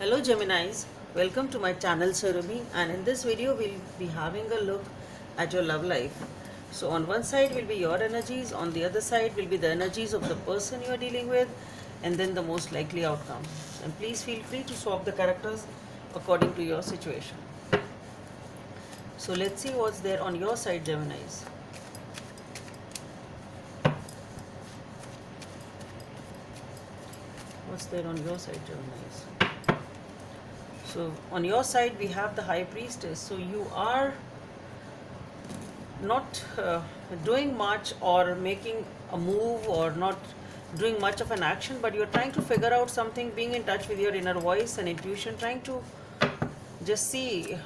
Hello Geminis, welcome to my channel Surabhi, and in this video we'll be having a look at your love life. So on one side will be your energies, on the other side will be the energies of the person you are dealing with, and then the most likely outcome. And please feel free to swap the characters according to your situation. So let's see what's there on your side, Geminis. What's there on your side, Geminis? So on your side we have the High Priestess. So you are not doing much or making a move or not doing much of an action, but you're trying to figure out something, being in touch with your inner voice and intuition, trying to just see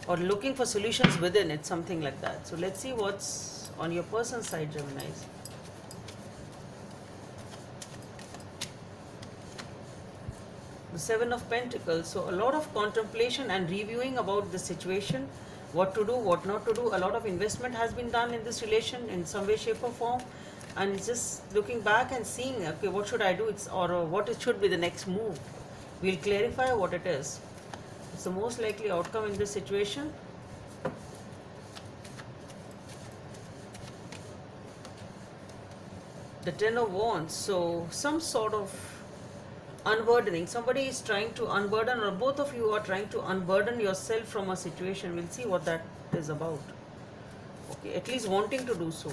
or looking for solutions within it, something like that. So let's see what's on your person's side, Geminis. The Seven of Pentacles. So a lot of contemplation and reviewing about the situation, what to do, what not to do. A lot of investment has been done in this relation in some way, shape or form, and just looking back and seeing, okay, what should I do, or what it should be the next move. We'll clarify what it is. It's the most likely outcome in this situation. The Ten of Wands. So some sort of unburdening. Somebody is trying to unburden, or both of you are trying to unburden yourself from a situation. We'll see what that is about. Okay, at least wanting to do so.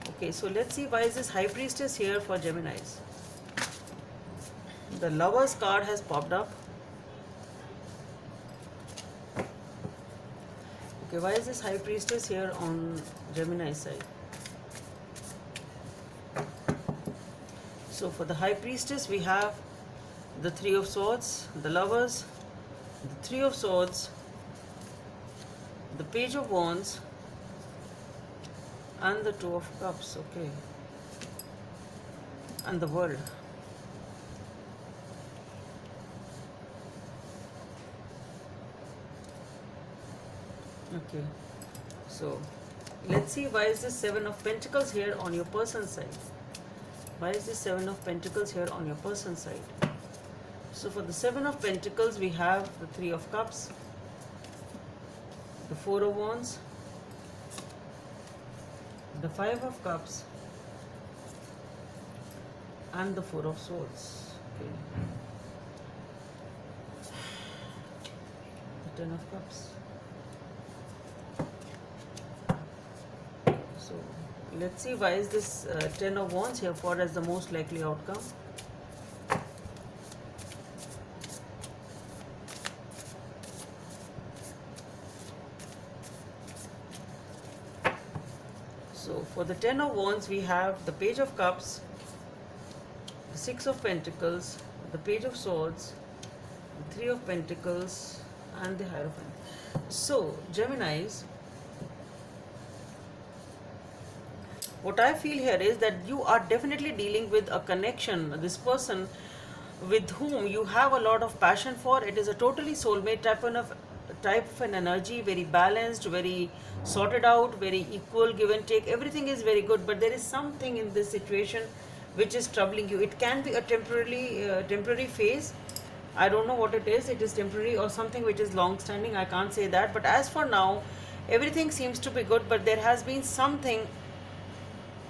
Okay, so let's see, why is this High Priestess here for Geminis? The Lovers card has popped up. Okay, why is this High Priestess here on Gemini's side? So for the High Priestess we have the Three of Swords, the Lovers, the Three of Swords, the Page of Wands, and the Two of Cups. Okay, and the World. Okay, so let's see, why is this Seven of Pentacles here on your person's side? Why is this Seven of Pentacles here on your person's side? So for the Seven of Pentacles we have the Three of Cups, the Four of Wands, the Five of Cups, and the Four of Swords. Okay. The Ten of Cups. So let's see, why is this Ten of Wands here for as the most likely outcome? So for the Ten of Wands we have the Page of Cups, the Six of Pentacles, the Page of Swords, the Three of Pentacles, and the Hierophant. So Geminis, what I feel here is that you are definitely dealing with a connection, this person with whom you have a lot of passion for. It is a totally soulmate type of an energy, very balanced, very sorted out, very equal, give and take. Everything is very good, but there is something in this situation which is troubling you. It can be a temporary phase. I don't know what it is. It is temporary or something which is long standing. I can't say that. But as for now, everything seems to be good, but there has been something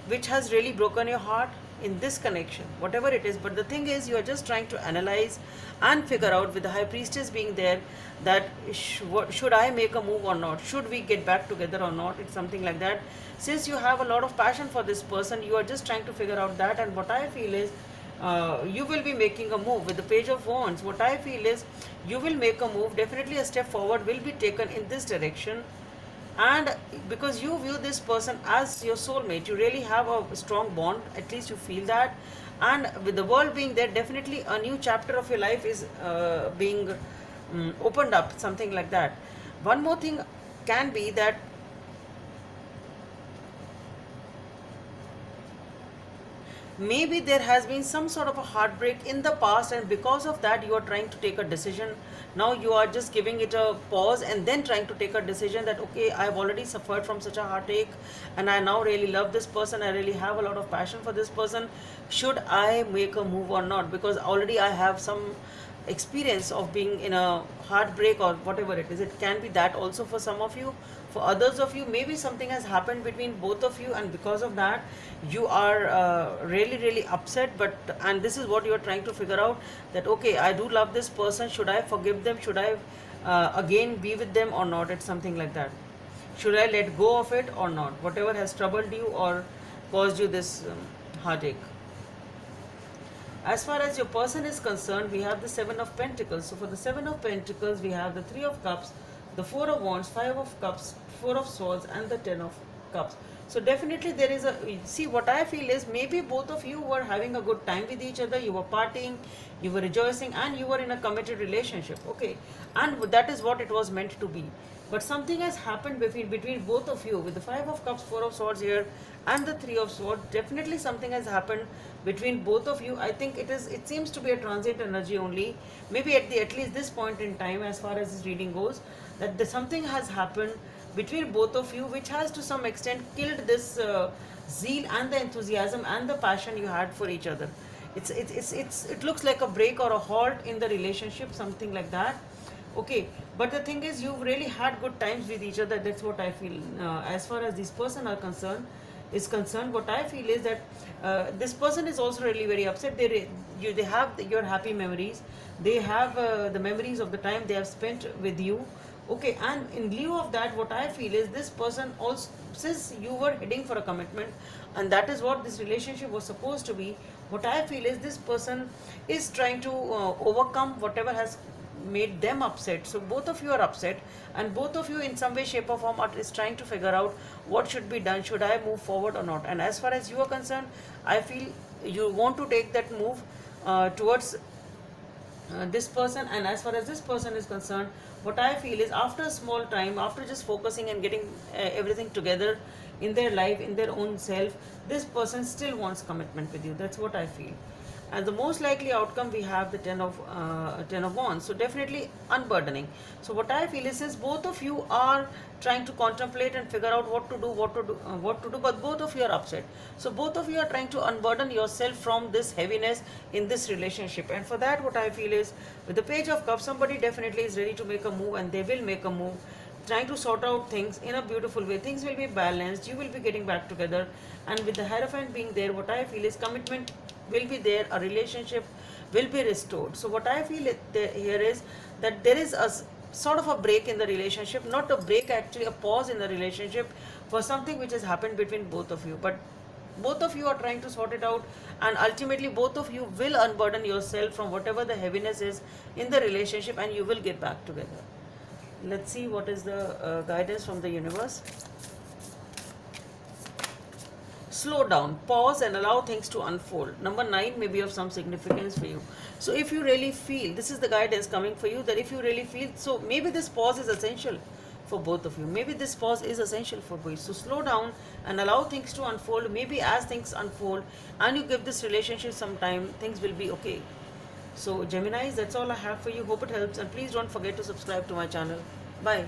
which has really broken your heart in this connection, whatever it is. But the thing is, you are just trying to analyze and figure out, with the High Priestess being there, that should I make a move or not? Should we get back together or not? It's something like that. Since you have a lot of passion for this person, you are just trying to figure out that. And what I feel is, you will be making a move with the Page of Wands. What I feel is, you will make a move. Definitely a step forward will be taken in this direction. And because you view this person as your soulmate, you really have a strong bond, at least you feel that. And with the World being there, definitely a new chapter of your life is being opened up, something like that. One more thing can be that maybe there has been some sort of a heartbreak in the past, and because of that you are trying to take a decision. Now you are just giving it a pause and then trying to take a decision that, okay, I've already suffered from such a heartache and I now really love this person, I really have a lot of passion for this person. Should I make a move or not? Because already I have some experience of being in a heartbreak or whatever it is. It can be that also for some of you. For others of you, maybe something has happened between both of you, and because of that you are really really upset. But and this is what you are trying to figure out, that okay, I do love this person, should I forgive them, should I again be with them or not? It's something like that. Should I let go of it or not, whatever has troubled you or caused you this heartache? As far as your person is concerned, we have the Seven of Pentacles. So for the Seven of Pentacles, we have the Three of Cups, the Four of Wands, Five of Cups, Four of Swords, and the Ten of Cups. So definitely there is a, see, what I feel is maybe both of you were having a good time with each other, you were partying, you were rejoicing, and you were in a committed relationship, okay? And that is what it was meant to be. But something has happened between both of you with the Five of Cups, Four of Swords here, and the Three of Swords. Definitely something has happened between both of you. I think it seems to be a transient energy only. Maybe at least this point in time, as far as this reading goes, that something has happened between both of you which has to some extent killed this zeal and the enthusiasm and the passion you had for each other. It looks like a break or a halt in the relationship, something like that. Okay, but the thing is, you've really had good times with each other. That's what I feel. As far as this person is concerned, what I feel is that this person is also really very upset. They have your happy memories. They have the memories of the time they have spent with you. Okay, and in lieu of that, what I feel is this person also, since you were heading for a commitment, and that is what this relationship was supposed to be, what I feel is this person is trying to overcome whatever has made them upset. So both of you are upset, and both of you in some way, shape or form is trying to figure out what should be done. Should I move forward or not? And as far as you are concerned, I feel you want to take that move towards this person. And as far as this person is concerned, what I feel is after a small time, after just focusing and getting everything together in their life, in their own self, this person still wants commitment with you. That's what I feel. And the most likely outcome, we have the Ten of Wands. So definitely unburdening. So what I feel is, since both of you are trying to contemplate and figure out what to do, but both of you are upset. So both of you are trying to unburden yourself from this heaviness in this relationship. And for that, what I feel is, with the Page of Cups, somebody definitely is ready to make a move, and they will make a move, trying to sort out things in a beautiful way. Things will be balanced. You will be getting back together. And with the Hierophant being there, what I feel is commitment will be there, a relationship will be restored. So what I feel here is that there is a sort of a break in the relationship, not a break, actually a pause in the relationship for something which has happened between both of you. But both of you are trying to sort it out, and ultimately both of you will unburden yourself from whatever the heaviness is in the relationship, and you will get back together. Let's see what is the guidance from the universe. Slow down, pause, and allow things to unfold. Number 9 may be of some significance for you. So if you really feel, this is the guidance coming for you, that if you really feel, so maybe this pause is essential for both of you. Maybe this pause is essential for both. So slow down and allow things to unfold. Maybe as things unfold and you give this relationship some time, things will be okay. So Geminis, that's all I have for you. Hope it helps, and please don't forget to subscribe to my channel. Bye.